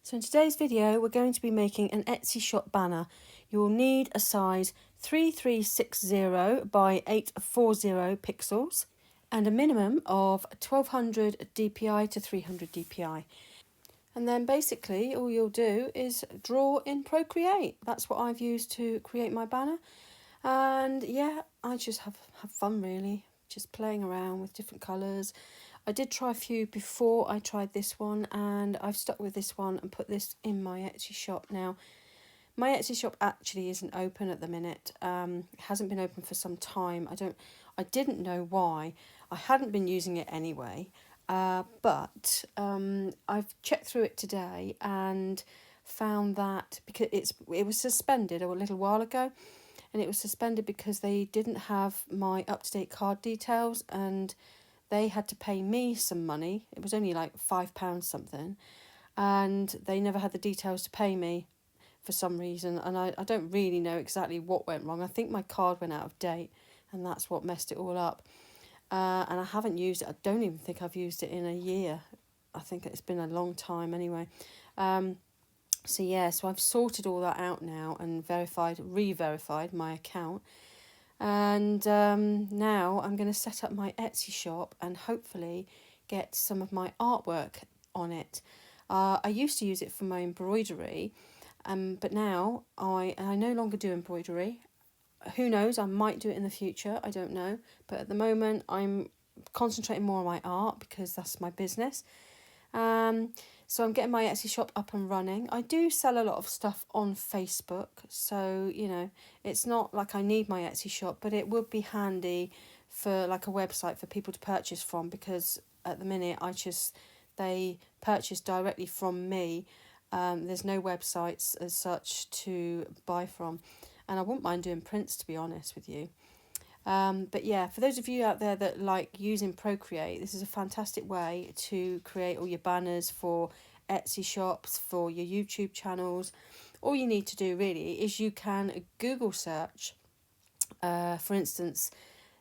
So in today's video we're going to be making an Etsy shop banner. You'll need a size 3360 by 840 pixels and a minimum of 1200 dpi to 300 dpi. And then basically all you'll do is draw in Procreate. That's what I've used to create my banner. And yeah, I just have fun really, just playing around with different colours. I did try a few before I tried this one, and I've stuck with this one and put this in my Etsy shop now. My Etsy shop actually isn't open at the minute. It hasn't been open for some time. I didn't know why. I hadn't been using it anyway, but I've checked through it today and found that because it was suspended a little while ago, and it was suspended because they didn't have my up-to-date card details, and they had to pay me some money. It was only like £5 something, and they never had the details to pay me for some reason, and I don't really know exactly what went wrong. I think my card went out of date, and that's what messed it all up. And I haven't used it. I don't even think I've used it in a year. I think it's been a long time anyway. So yeah, so I've sorted all that out now and re-verified my account. And now I'm going to set up my Etsy shop and hopefully get some of my artwork on it. I used to use it for my embroidery, but now I no longer do embroidery. Who knows, I might do it in the future, I don't know. But at the moment I'm concentrating more on my art because that's my business. So I'm getting my Etsy shop up and running. I do sell a lot of stuff on Facebook, so you know, it's not like I need my Etsy shop, but it would be handy for like a website for people to purchase from, because at the minute they purchase directly from me. There's no websites as such to buy from, and I wouldn't mind doing prints, to be honest with you. But yeah, for those of you out there that like using Procreate, this is a fantastic way to create all your banners for Etsy shops, for your YouTube channels. All you need to do really is you can Google search, for instance,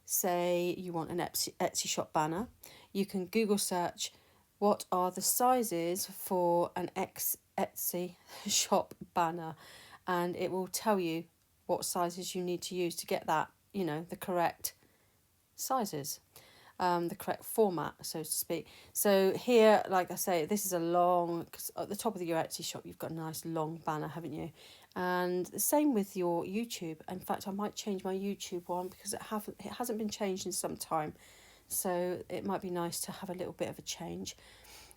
say you want an Etsy shop banner. You can Google search what are the sizes for an Etsy shop banner, and it will tell you what sizes you need to use to get that, you know, the correct sizes, the correct format, so to speak. So here, like I say, this is a long, because at the top of your Etsy shop you've got a nice long banner, haven't you? And the same with your YouTube. In fact, I might change my YouTube one because it hasn't been changed in some time, so it might be nice to have a little bit of a change.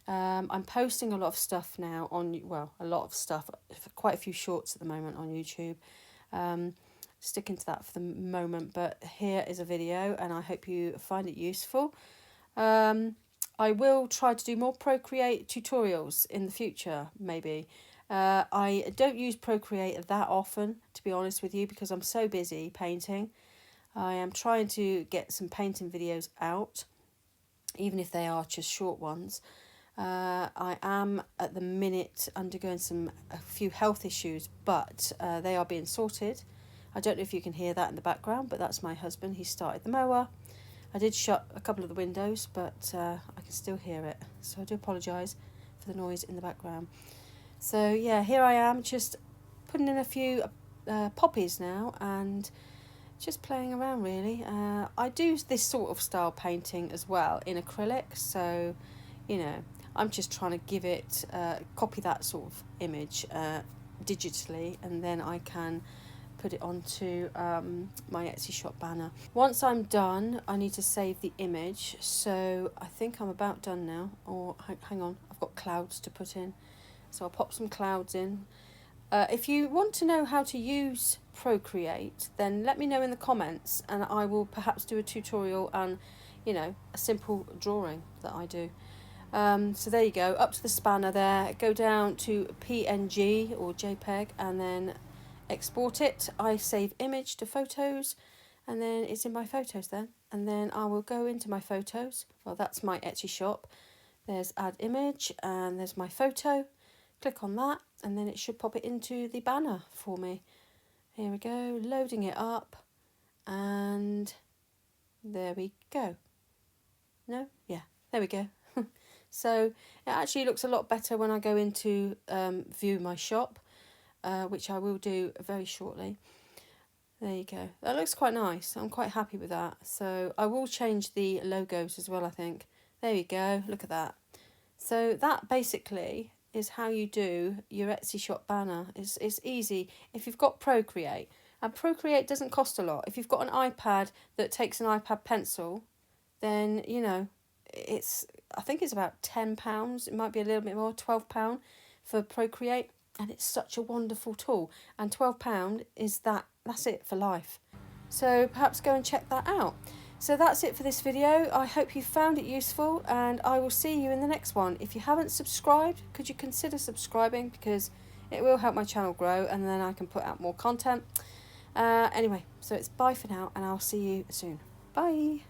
I'm posting a lot of stuff now a lot of stuff, quite a few shorts at the moment on YouTube. Sticking to that for the moment, but here is a video and I hope you find it useful. I will try to do more Procreate tutorials in the future, maybe. I don't use Procreate that often, to be honest with you, because I'm so busy painting. I am trying to get some painting videos out, even if they are just short ones. I am at the minute undergoing a few health issues, but they are being sorted. I don't know if you can hear that in the background, but that's my husband. He started the mower. I did shut a couple of the windows, but I can still hear it. So I do apologise for the noise in the background. So yeah, here I am just putting in a few poppies now and just playing around really. I do this sort of style painting as well in acrylic, so you know, I'm just trying to give it, copy that sort of image digitally, and then I can put it onto my Etsy shop banner. Once I'm done, I need to save the image, so I think I'm about done now. Or hang on, I've got clouds to put in, so I'll pop some clouds in. If you want to know how to use Procreate, then let me know in the comments and I will perhaps do a tutorial and, you know, a simple drawing that I do. So there you go, up to the spanner there, go down to PNG or JPEG and then export it. I save image to photos and then it's in my photos then. And then I will go into my photos. Well, that's my Etsy shop. There's add image and there's my photo. Click on that and then it should pop it into the banner for me. Here we go, loading it up and there we go. No? Yeah, there we go. So it actually looks a lot better when I go into view my shop, which I will do very shortly. There you go. That looks quite nice. I'm quite happy with that. So I will change the logos as well, I think. There you go. Look at that. So that basically is how you do your Etsy shop banner. It's easy if you've got Procreate. And Procreate doesn't cost a lot. If you've got an iPad that takes an iPad pencil, then, you know, I think it's about £10. It might be a little bit more, £12 for Procreate. And it's such a wonderful tool. And £12 is that's it for life. So perhaps go and check that out. So that's it for this video. I hope you found it useful, and I will see you in the next one. If you haven't subscribed, could you consider subscribing, because it will help my channel grow, and then I can put out more content. Anyway, so it's bye for now, and I'll see you soon. Bye.